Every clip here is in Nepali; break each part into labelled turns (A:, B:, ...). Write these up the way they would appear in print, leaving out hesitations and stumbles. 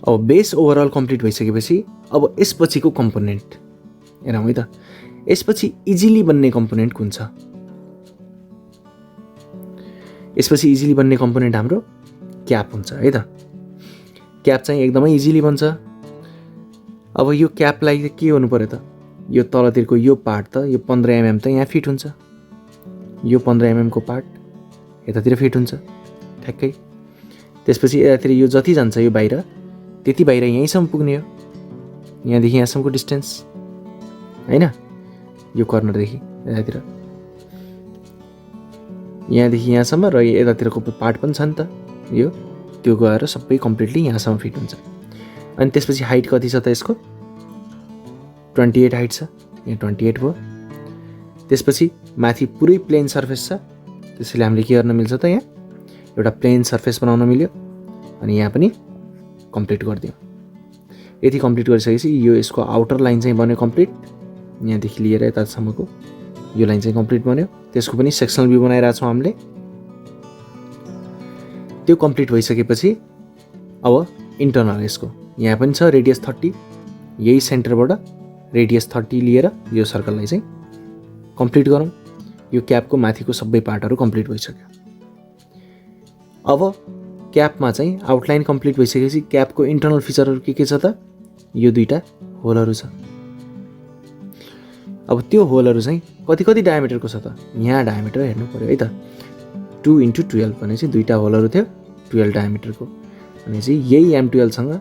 A: अब बेस ओभरअल कम्प्लिट भइसकेपछि अब यसपछिको कम्पोनेन्ट हेरौँ है त। यसपछि इजिली बन्ने कम्पोनेन्ट कुन छ? यसपछि इजिली बन्ने कम्पोनेन्ट हाम्रो क्याप हुन्छ है त। क्याप चाहिँ एकदमै इजिली बन्छ। अब यो क्यापलाई के गर्नु पर्यो त? यो तलतिरको यो पार्ट त यो 15 mm त यहाँ फिट हुन्छ। यो 15 mm को पार्ट यतातिर फिट हुन्छ ठ्याक्कै। त्यसपछि यतातिर यो जति जान्छ यो बाहिर त्यति बाहिर यहीँसम्म पुग्ने हो, यहाँदेखि यहाँसम्मको डिस्टेन्स हैन। यो कर्नरदेखि यतातिर यहाँदेखि यहाँसम्म र यतातिरको पार्ट पनि छ नि त यो, त्यो गएर सबै कम्प्लिटली यहाँसम्म फिट हुन्छ। अनि त्यसपछि हाइट कति छ त यसको? 28 हाइट छ, यहाँ 28 भयो। त्यसपछि माथि पुरै प्लेन सर्फेस छ, त्यसैले हामीले के गर्न मिल्छ त? यहाँ एउटा प्लेन सर्फेस बनाउन मिल्यो। अनि यहाँ पनि कम्प्लिट गरिदिउँ। यति कम्प्लिट गरिसकेपछि यो यसको आउटर लाइन चाहिँ बन्यो कम्प्लिट, यहाँदेखि लिएर यतासम्मको यो लाइन चाहिँ कम्प्लिट बन्यो। त्यसको पनि सेक्सनल भ्यू बनाइरहेको छौँ हामीले। त्यो कम्प्लिट भइसकेपछि अब इन्टरनल यसको यहाँ पनि छ रेडियस 30, यही सेन्टरबाट रेडियस 30 लिएर यो सर्कललाई चाहिँ कम्प्लिट गरौँ। यो क्यापको माथिको सबै पार्टहरू कम्प्लिट भइसक्यो। अब क्यापमा चाहिँ आउटलाइन कम्प्लिट भइसकेपछि क्यापको इन्टरनल फिचरहरू के छ त? यो दुईटा होलहरू छ। अब त्यो होलहरू चाहिँ कति कति डायमिटरको छ त? यहाँ डायमिटर हेर्नु पर्यो है त। 2x12 भनेपछि दुईटा होलहरू थियो 12 डायमिटरको, भनेपछि यही M12 सँग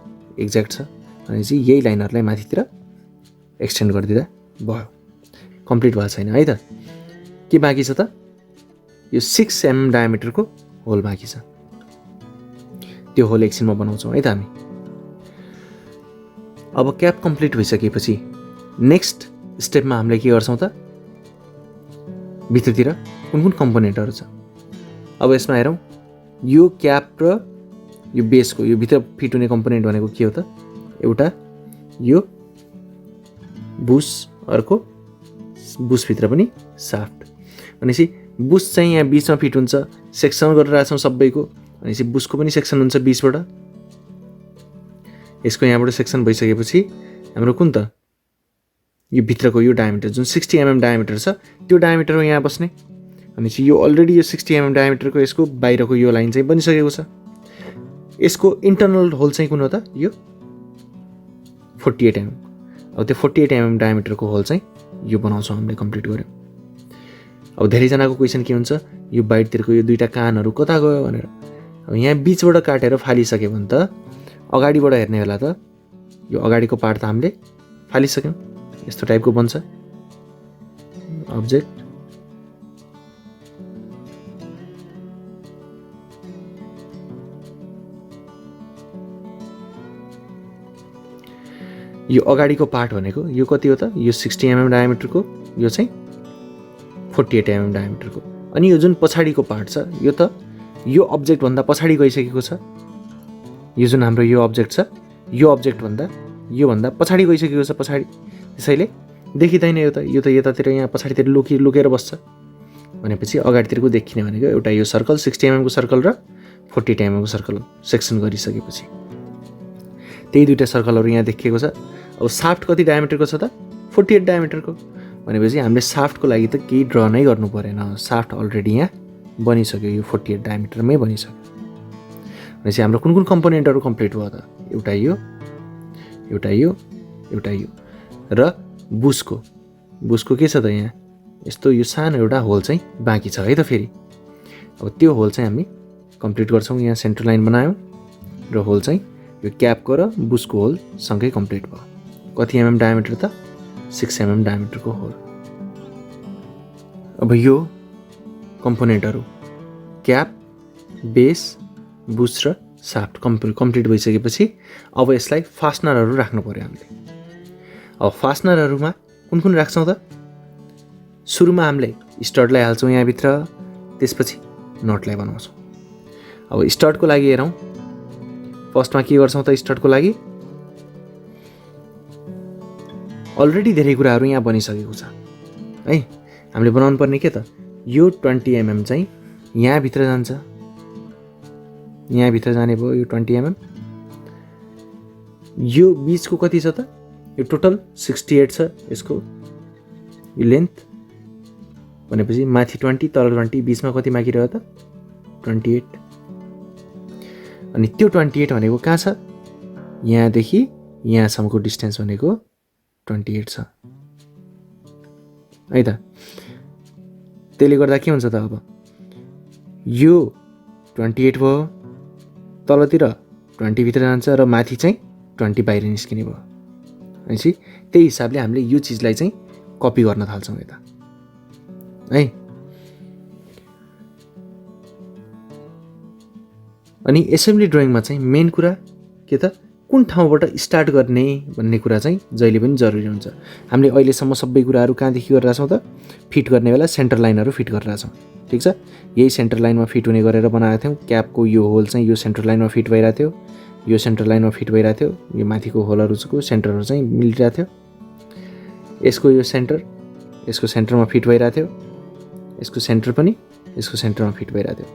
A: एक्ज्याक्ट छ। भनेपछि यही लाइनहरूलाई माथितिर एक्सटेन्ड गरिदिँदा भयो। कम्प्लिट भएको छैन है त। के बाँकी छ त? यो 6 mm डायमिटरको होल बाँकी छ। त्यो होल एकछिनमा बनाउँछौँ है त हामी। अब क्याप कम्प्लिट भइसकेपछि नेक्स्ट स्टेपमा हामीले के गर्छौँ त? भित्रतिर कुन कुन कम्पोनेन्टहरू छ अब यसमा हेरौँ। यो क्याप र यो बेसको यो भित्र फिट हुने कम्पोनेन्ट भनेको के हो त? एउटा यो बुस, अर्को बुसभित्र पनि साफ्ट। भनेपछि बुस चाहिँ यहाँ बिचमा फिट हुन्छ, सेक्सन गरिरहेछौँ सबैको। भनेपछि बुसको पनि सेक्सन हुन्छ बिचबाट। यसको यहाँबाट सेक्सन भइसकेपछि हाम्रो कुन त? यो भित्रको यो डायमिटर जुन 60 mm डायमिटर छ त्यो डायमिटर हो यहाँ बस्ने। भनेपछि यो अलरेडी यो 60 mm डायमिटरको यसको बाहिरको यो लाइन चाहिँ बनिसकेको छ। यसको इन्टरनल होल चाहिँ कुन हो त? यो 48 mm। अब त्यो 48 mm डायमिटरको होल चाहिँ यो बनाउँछौँ हामीले, कम्प्लिट गऱ्यौँ। अब धेरैजनाको क्वेसन के हुन्छ, यो बाहिरतिरको यो दुईटा कानहरू कता गयो भनेर। अब यहाँ बिचबाट काटेर फालिसक्यो भने त अगाडिबाट हेर्ने बेला त यो अगाडिको पार्ट त हामीले फालिसक्यौँ। यस्तो टाइपको बन्छ अब्जेक्ट। यो अगाडिको पार्ट भनेको यो कति हो त? यो 60 mm डायमिटरको, यो चाहिँ 48 mm डायमिटरको। अनि यो जुन पछाडिको पार्ट छ यो त यो अब्जेक्ट भन्दा पछाडि गइसकेको छ। यो जुन हाम्रो यो अब्जेक्ट छ यो अब्जेक्ट भन्दा यो भन्दा पछाडि गइसकेको छ पछाडि, त्यसैले देखिँदैन यो त यतातिर यहाँ पछाडितिर लुकेर बस्छ। भनेपछि अगाडितिरको देखिने भनेको एउटा यो सर्कल 60 mm को सर्कल र 48 mm को सर्कल सेक्सन गरिसकेपछि त्यही दुईटा सर्कलहरू यहाँ देखिएको छ। अब साफ्ट कति डायमिटरको छ त? 48 डायमिटरको। भनेपछि हामीले साफ्टको लागि त केही ड्र नै गर्नु परेन, साफ्ट अलरेडी यहाँ बनिसक्यो, यो 48 डायमिटरमै बनिसक्यो। भनेपछि हाम्रो कुन कुन कम्पोनेन्टहरू कम्प्लिट भयो त? एउटा यो, एउटा यो, एउटा यो र बुसको के छ त? यहाँ यस्तो यो सानो एउटा होल चाहिँ बाँकी छ है त फेरि। अब त्यो होल चाहिँ हामी कम्प्लिट गर्छौँ। यहाँ सेन्टर लाइन बनायौँ र होल चाहिँ यो क्यापको र बुसको होल सँगै कम्प्लिट भयो। कति mm डायमिटर त? 6 mm डायमिटरको होल। अब यो कम्पोनेन्टहरू क्याप, बेस, बुस र साफ्ट कम्प्लिट भइसकेपछि अब यसलाई फास्टनरहरू राख्नु पर्यो हामीले। अब फास्टनरहरूमा कुन कुन राख्छौँ त? सुरुमा हामीले स्टडलाई हाल्छौँ यहाँभित्र, त्यसपछि नटलाई बनाउँछौँ। अब स्टडको लागि हेरौँ। फर्स्टमा के गर्छौँ त? स्टडको लागि अलरेडी धेरै कुराहरू यहाँ बनिसकेको छ है। हामीले बनाउनु पर्ने के त? यो 20 mm चाहिँ यहाँभित्र जान्छ, यहाँभित्र जाने भयो यो 20 mm। यो बिचको कति छ त? यो टोटल 68 छ यसको यो लेन्थ भनेपछि माथि 20 तल 20 बिचमा कति मागिरह्यो त? 28। अनि त्यो 28 भनेको कहाँ छ? यहाँदेखि यहाँसम्मको डिस्टेन्स भनेको 28 छ है त। त्यसले गर्दा के हुन्छ त अब यो 28 भयो, तलतिर 20 भित्र जान्छ र माथि चाहिँ 20 बाहिर निस्किने भयो। भनेपछि त्यही हिसाबले हामीले यो चिजलाई चाहिँ कपी गर्न थाल्छौँ यता है। अनि एसेम्ब्ली ड्रइङमा चाहिँ मेन कुरा के त, कुन ठाउँबाट स्टार्ट गर्ने भन्ने कुरा चाहिँ जहिले पनि जरुरी हुन्छ। हामीले अहिलेसम्म सबै कुराहरू कहाँदेखि गरिरहेछौँ त? फिट गर्ने बेला सेन्टर लाइनहरू फिट गरिरहेछौँ, ठिक छ। यही सेन्टर लाइनमा फिट हुने गरेर बनाएको थियौँ। क्यापको यो होल चाहिँ यो सेन्टर लाइनमा फिट भइरहेको थियो, यो सेन्टर लाइनमा फिट भइरहेको थियो, यो माथिको होलहरूको सेन्टरहरू चाहिँ मिलिरहेको थियो। यसको यो सेन्टर यसको सेन्टरमा फिट भइरहेको थियो, यसको सेन्टर पनि यसको सेन्टरमा फिट भइरहेको थियो।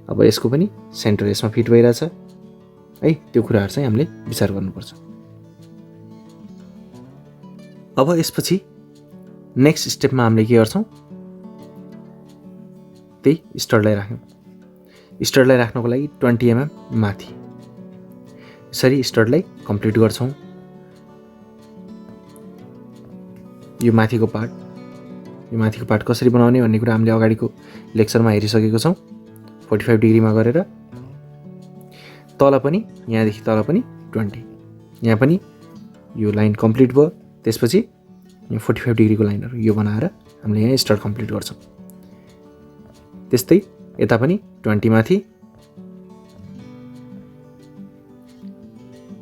A: अब यसको पनि सेन्टर यसमा फिट भइरहेछ है। त्यो कुराहरू चाहिँ हामीले विचार गर्नुपर्छ। अब यसपछि नेक्स्ट स्टेपमा हामीले के गर्छौँ? त्यही स्टडलाई राख्यौँ। स्टडलाई राख्नको लागि 20 mm माथि यसरी स्टडलाई कम्प्लिट गर्छौँ। यो माथिको पार्ट कसरी बनाउने भन्ने कुरा हामीले अगाडिको लेक्चरमा हेरिसकेको छौँ। 45 डिग्रीमा गरेर तल पनि यहाँदेखि तल पनि 20, यहाँ पनि यो लाइन कम्प्लिट भयो। त्यसपछि यो 45 डिग्रीको लाइनहरू यो बनाएर हामीले यहाँ स्टड कम्प्लिट गर्छौँ। त्यस्तै यता पनि 20 माथि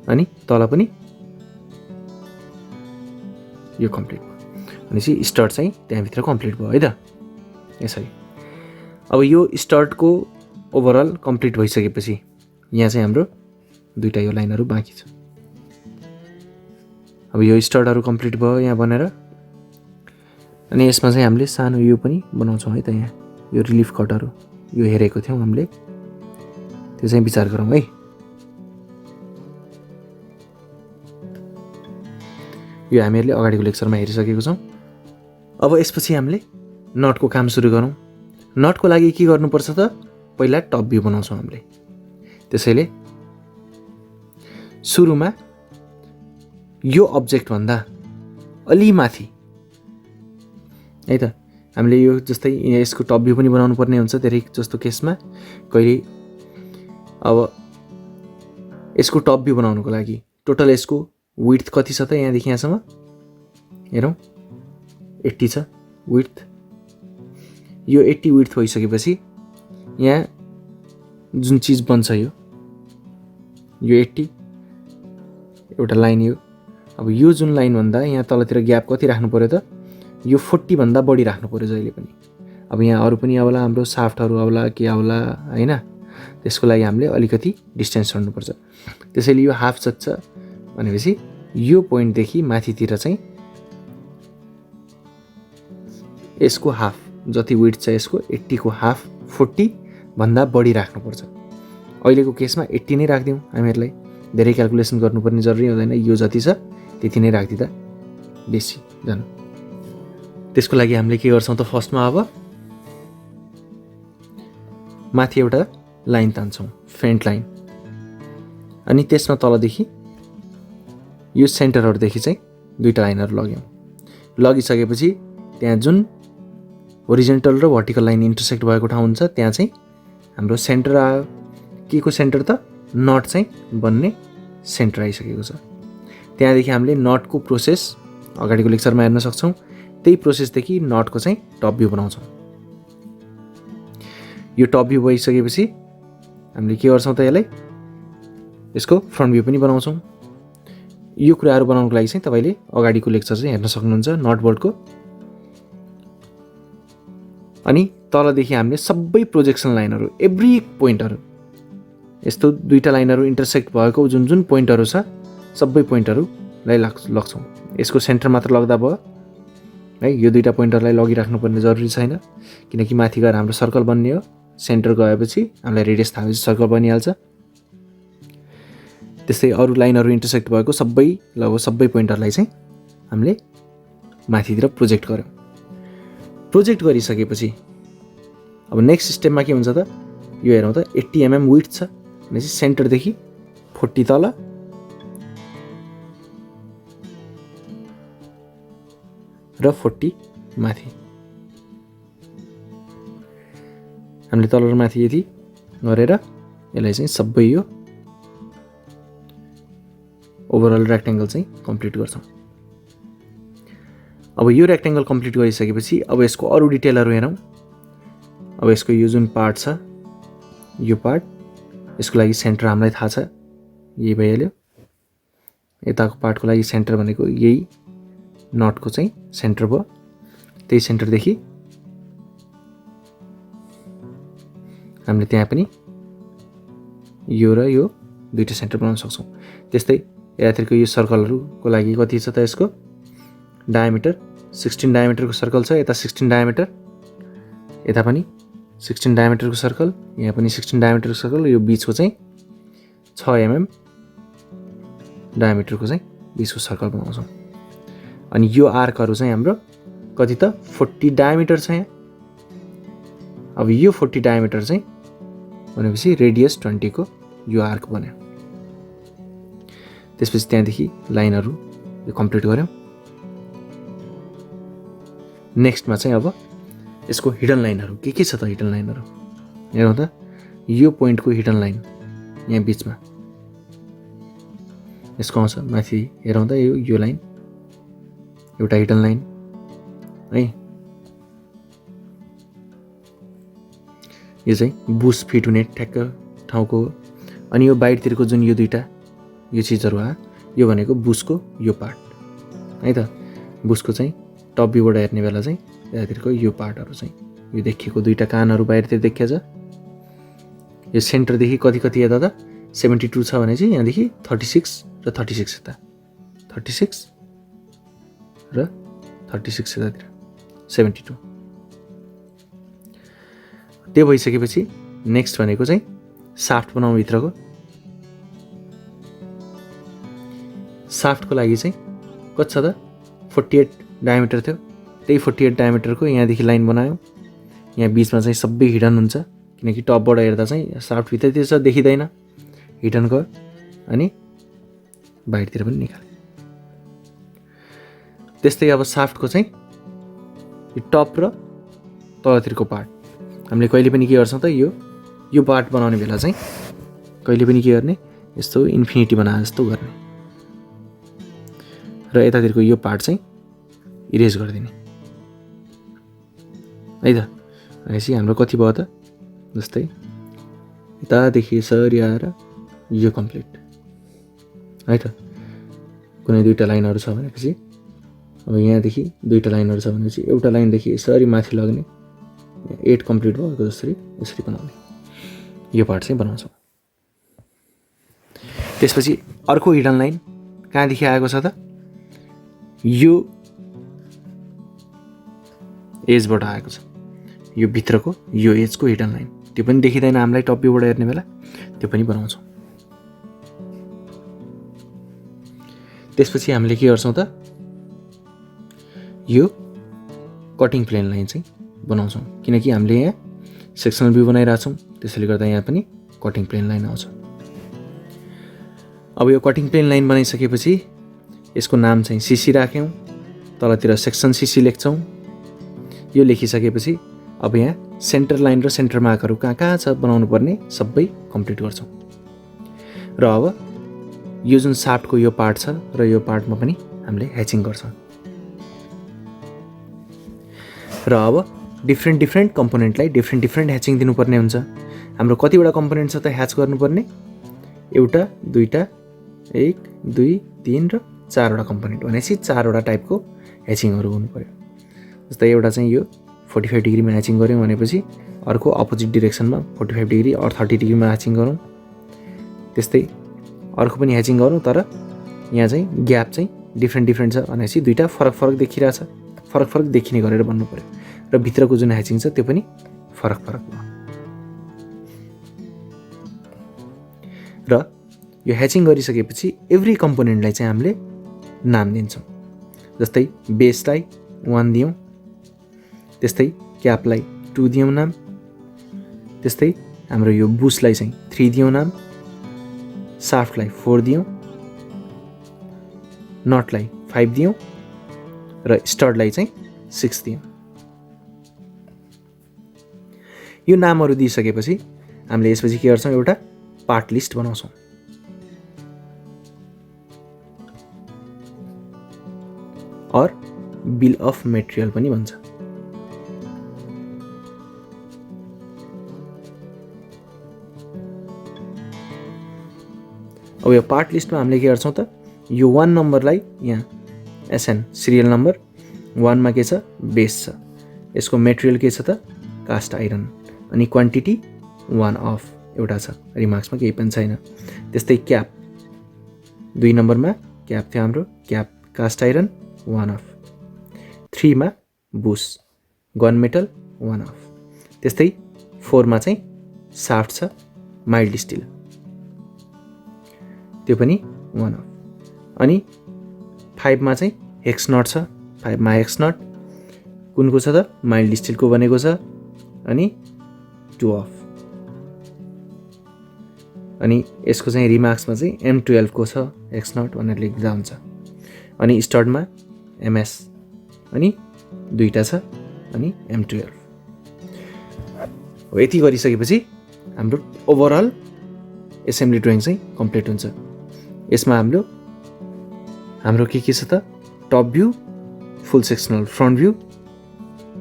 A: अनि तल पनि यो कम्प्लिट भयो। भनेपछि स्टड चाहिँ त्यहाँभित्र कम्प्लिट भयो है त। यसरी अब यो स्टडको ओभरअल कम्प्लिट भइसकेपछि यहाँ चाहिँ हाम्रो दुईवटा यो लाइनहरू बाँकी छ। अब यो स्टडहरू कम्प्लिट भयो यहाँ बनेर। अनि यसमा चाहिँ हामीले सानो यो पनि बनाउँछौँ है त। यहाँ यो रिलिफ कटहरू यो हेरेको थियौँ हामीले, त्यो चाहिँ विचार गरौँ है। यो हामीहरूले अगाडिको लेक्चरमा हेरिसकेको छौँ। अब यसपछि हामीले नटको काम सुरु गरौँ। नटको लागि के गर्नुपर्छ त? पहिला टप भ्यू बनाउँछौँ हामीले। त्यसैले सुरुमा यो अब्जेक्ट भन्दा अलि माथि है त हामीले यो जस्तै यसको टप भ्यू पनि बनाउनु पर्ने हुन्छ धेरै जस्तो केसमा। कहिले अब यसको टप भ्यू बनाउनुको लागि टोटल यसको विड्थ कति छ त? यहाँदेखि यहाँसम्म हेरौँ 80 छ विड्थ। यो 80 विड्थ भइसकेपछि यहाँ जुन चिज बन्छ यो 80 एउटा लाइन यो। अब यो जुन लाइन भन्दा यहाँ तलतिर ग्याप कति राख्नु पर्यो त? यो 40 भन्दा बढी राख्नु पर्यो जहिले पनि। अब यहाँ अरू पनि आउला, हाम्रो साफ्टहरू आउला के आउला हैन, त्यसको लागि हामीले अलिकति डिस्टेन्स छोड्नुपर्छ। त्यसैले यो हाफ जच्छ भनेपछि यो पोइन्टदेखि माथितिर चाहिँ यसको हाफ जति विड्थ छ यसको 80 को हाफ 40 भन्दा बढी राख्नुपर्छ। अहिलेको केसमा 80 नै राखिदिउँ। हामीहरूलाई धेरै क्याल्कुलेसन गर्नुपर्ने जरुरी हुँदैन। यो जति छ त्यति नै राखिदिँदा बेसी जानु। त्यसको लागि हामीले के गर्छौँ त? फर्स्टमा अब माथि एउटा लाइन तान्छौँ, फेन्ट लाइन। अनि त्यसमा तलदेखि यो सेन्टरहरूदेखि चाहिँ दुईवटा लाइनहरू लग्यौँ। लगिसकेपछि त्यहाँ जुन होरिजेन्टल र भर्टिकल लाइन इन्टरसेक्ट भएको ठाउँ हुन्छ त्यहाँ चाहिँ हाम्रो सेन्टर आयो। के को सेन्टर त? नट चाहिँ बन्ने सेन्टर आइसकेको छ। त्यहाँदेखि हामीले नटको प्रोसेस अगाडिको लेक्चरमा हेर्न सक्छौँ। त्यही प्रोसेसदेखि नटको चाहिँ टप भ्यू बनाउँछौँ। यो टप भ्यू भइसकेपछि हामीले के गर्छौँ त? यसलाई यसको फ्रन्ट भ्यू पनि बनाउँछौँ। यो कुराहरू बनाउनको लागि चाहिँ तपाईँले अगाडिको लेक्चर चाहिँ हेर्न सक्नुहुन्छ नट बोर्डको। अनि तलदेखि हामीले सबै प्रोजेक्सन लाइनहरू एभ्री पोइन्टहरू यस्तो दुईवटा लाइनहरू इन्टरसेक्ट भएको जुन जुन पोइन्टहरू छ सबै पोइन्टहरूलाई लग्छौँ। यसको सेन्टर मात्र लग्दा भयो है। यो दुईवटा पोइन्टहरूलाई लगिराख्नुपर्ने जरुरी छैन, किनकि माथि गएर हाम्रो सर्कल बन्ने हो। सेन्टर गएपछि हामीलाई रेडियस थाहा भएपछि सर्कल बनिहाल्छ। त्यस्तै अरू लाइनहरू इन्टरसेक्ट भएको लगभग सबै पोइन्टरलाई चाहिँ हामीले माथितिर प्रोजेक्ट गऱ्यौँ। प्रोजेक्ट गरिसकेपछि अब नेक्स्ट स्टेपमा के हुन्छ त, यो हेरौँ त 80 mm विड्थ छ भनेपछि सेन्टरदेखि 40 तल र 40 माथि, हामीले तल र माथि यति गरेर यसलाई चाहिँ सबै यो ओभरअल रेक्टेङ्गल चाहिँ कम्प्लिट गर्छौँ। अब यो रेक्टेङ्गल कम्प्लिट गरिसकेपछि अब यसको अरू डिटेलहरू हेरौँ। अब यसको यो जुन पार्ट छ, यो पार्ट, यसको लागि सेन्टर हामीलाई थाहा छ, यही भइहाल्यो। यताको पार्टको लागि सेन्टर भनेको यही नटको चाहिँ सेन्टर भयो। त्यही सेन्टरदेखि हामीले त्यहाँ पनि यो र यो दुईटा सेन्टर बनाउन सक्छौँ। त्यस्तै यतातिरको यो सर्कलहरूको लागि कति छ त, यसको डायमिटर 16 डायमिटरको सर्कल छ, यता 16 डायमिटर, यता पनि 16 डायमिटरको सर्कल, यहाँ पनि 16 डायमिटरको सर्कल, यो बिचको चाहिँ 6 mm डायमिटरको चाहिँ बिचको सर्कल बनाउँछौँ। अनि यो आर्कहरू चाहिँ हाम्रो कति त 40 डायमिटर छ यहाँ। अब यो 40 डायमिटर चाहिँ भनेपछि रेडियस 20 को यो आर्क बन्यो। त्यसपछि त्यहाँदेखि लाइनहरू यो कम्प्लिट गऱ्यौँ। नेक्स्टमा चाहिँ अब यसको हिडन लाइनहरू के छ त, हिडन लाइनहरू हेरौँ त। यो पोइन्टको हिडन लाइन यहाँ बिचमा यसको आउँछ, माथि हेरौँ त, यो लाइन एउटा हिडन लाइन है। यो चाहिँ बुस फिट हुने ठ्याक्क ठाउँको हो। अनि यो बाहिरतिरको जुन यो दुईटा यो चिजहरू आयो, यो भनेको बुसको यो पार्ट है त। बुसको चाहिँ टप भ्यूबाट हेर्ने बेला चाहिँ यतातिरको यो पार्टहरू चाहिँ यो देखिएको दुईटा कानहरू बाहिरतिर देखिया छ। यो सेन्टरदेखि कति कति यता त 72 छ भने चाहिँ यहाँदेखि 36 र 36 यता, 36 र 36 यतातिर 72। त्यो भइसकेपछि नेक्स्ट भनेको चाहिँ साफ्ट बनाउँ भित्रको। साफ्टको लागि चाहिँ कति छ त 48 डायमिटर थियो, त्यही 48 डायमिटरको यहाँदेखि लाइन बनायौँ। यहाँ बिचमा चाहिँ सबै हिडन हुन्छ, किनकि टपबाट हेर्दा चाहिँ साफ्ट भित्रतिर छ देखिँदैन, हिडन गयो अनि बाहिरतिर पनि निकाल्यो। त्यस्तै अब साफ्टको चाहिँ यो टप र तलतिरको पार्ट हामीले कहिले पनि के गर्छौँ त, यो पार्ट बनाउने बेला चाहिँ कहिले पनि के गर्ने, यस्तो इन्फिनिटी बनाए जस्तो गर्ने र यतातिरको यो पार्ट चाहिँ इरेज गरिदिने है त। भनेपछि हाम्रो कति भयो त, जस्तै यतादेखि यसरी आएर यो कम्प्लिट है त। कुनै दुईवटा लाइनहरू छ भनेपछि अब यहाँदेखि दुईवटा लाइनहरू छ भनेपछि एउटा लाइनदेखि यसरी माथि लग्ने 8 कम्प्लिट भएको जसरी यसरी बनाउने, यो पार्ट चाहिँ बनाउँछौँ। त्यसपछि अर्को हिडन लाइन कहाँदेखि आएको छ त, यो एजबाट आएको छ, यो भित्रको यो एजको हिडन लाइन। त्यो पनि देखिँदैन हामीलाई टप भ्यूबाट हेर्ने बेला, त्यो पनि बनाउँछौँ। त्यसपछि हामीले के गर्छौँ त, यो कटिङ प्लेन लाइन चाहिँ बनाउँछौँ, किनकि हामीले यहाँ सेक्सनल भ्यू बनाइरहेछौँ, त्यसैले गर्दा यहाँ पनि कटिङ प्लेन लाइन आउँछ। अब यो कटिङ प्लेन लाइन बनाइसकेपछि यसको नाम चाहिँ सिसी राख्यौँ, तलतिर सेक्सन सिसी लेख्छौँ। यो लेखिसकेपछि अब यहाँ सेन्टर लाइन र सेन्टर मार्कहरू कहाँ कहाँ छ बनाउनु पर्ने सबै कम्प्लिट गर्छौँ। र अब यो जुन साफ्टको यो पार्ट छ र यो पार्टमा पनि हामीले ह्याचिङ गर्छौँ। र अब डिफ्रेन्ट कम्पोनेन्टलाई डिफ्रेन्ट ह्याचिङ दिनुपर्ने हुन्छ। हाम्रो कतिवटा कम्पोनेन्ट छ त ह्याच गर्नुपर्ने, एउटा दुईटा 1 2 3 र 4वटा कम्पोनेन्ट भनेपछि 4वटा टाइपको ह्याचिङहरू हुनु पर्यो। जस्तै एउटा चाहिँ यो 45 डिग्रीमा ह्याचिङ गऱ्यौँ भनेपछि अर्को अपोजिट डिरेक्सनमा 45 डिग्री अर 30 डिग्रीमा ह्याचिङ गरौँ। त्यस्तै अर्को पनि ह्याचिङ गरौँ, तर यहाँ चाहिँ ग्याप चाहिँ डिफ्रेन्ट छ भनेपछि दुईवटा फरक देखिरहेछ, फरक देखिने गरेर भन्नु पर्यो। र भित्रको जुन ह्याचिङ छ त्यो पनि फरक भयो। र यो ह्याचिङ गरिसकेपछि एभ्री कम्पोनेन्टलाई चाहिँ हामीले नाम दिन्छौँ। जस्तै बेसलाई 1 दियौँ, त्यस्तै क्यापलाई 2 दियौँ नाम, त्यस्तै हाम्रो यो बुसलाई चाहिँ 3 दियौँ नाम, साफ्टलाई 4 दियौँ, नटलाई 5 दियौँ र स्टडलाई चाहिँ 6 दियौँ। यो नामहरू दिइसकेपछि हामीले यसपछि के गर्छौँ, एउटा पार्ट लिस्ट बनाउँछौँ। और बिल अफ मेटेरियल पनि भन्छ। अब यो पार्ट लिस्टमा हामीले के गर्छौँ त, यो 1 नम्बरलाई यहाँ एसएन सिरियल नम्बर 1 मा के छ, बेस छ, यसको मेटेरियल के छ त, कास्ट आइरन, अनि क्वान्टिटी 1 अफ एउटा छ, रिमार्क्समा केही पनि छैन। त्यस्तै क्याप 2 नम्बरमा क्याप थियो हाम्रो, क्याप कास्ट आइरन 1 अफ, 3 मा बुस गन मेटल 1 अफ, त्यस्तै 4 मा चाहिँ साफ्ट छ माइल्ड स्टिल, त्यो पनि 1 अफ, अनि 5 मा चाहिँ हेक्स नट छ, 5 मा हेक्स नट कुनको छ त, माइल्ड स्टिलको बनेको छ, अनि 2 अफ, अनि यसको चाहिँ रिमार्क्समा चाहिँ M12 को छ हेक्स नट भनेर लेख्दा हुन्छ। अनि स्टडमा MS अनि 2टा छ, अनि M12। हो यति गरिसकेपछि हाम्रो ओभरअल एसेम्ब्ली ड्रइङ चाहिँ कम्प्लिट हुन्छ। यसमा हाम्रो के छ त, टप भ्यू, फुल सेक्सनल फ्रन्ट भ्यू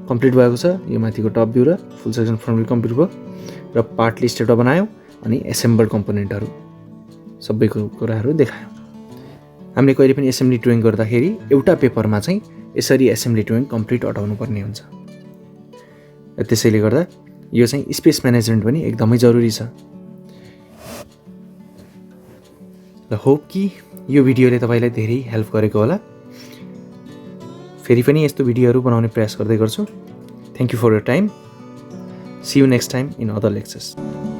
A: कम्प्लिट भएको छ, यो माथिको टप भ्यू र फुल सेक्सन फ्रन्ट भ्यू कम्प्लिट भयो, र पार्ट लिस्ट एउटा बनायौँ, अनि एसेम्बल्ड कम्पोनेन्टहरू सबैको कुराहरू देखायौँ। हामीले कहिले पनि एसेम्ब्ली ड्रइङ गर्दाखेरि एउटा पेपरमा चाहिँ यसरी एसेम्ब्ली ड्रइङ कम्प्लिट अटाउनु पर्ने हुन्छ। त्यसैले गर्दा यो चाहिँ स्पेस म्यानेजमेन्ट पनि एकदमै जरुरी छ। र होप कि यो भिडियोले तपाईँलाई धेरै हेल्प गरेको होला। फेरि पनि यस्तो भिडियोहरू बनाउने प्रयास गर्दै गर्छु। Thank you for your time. See you next time in other lectures.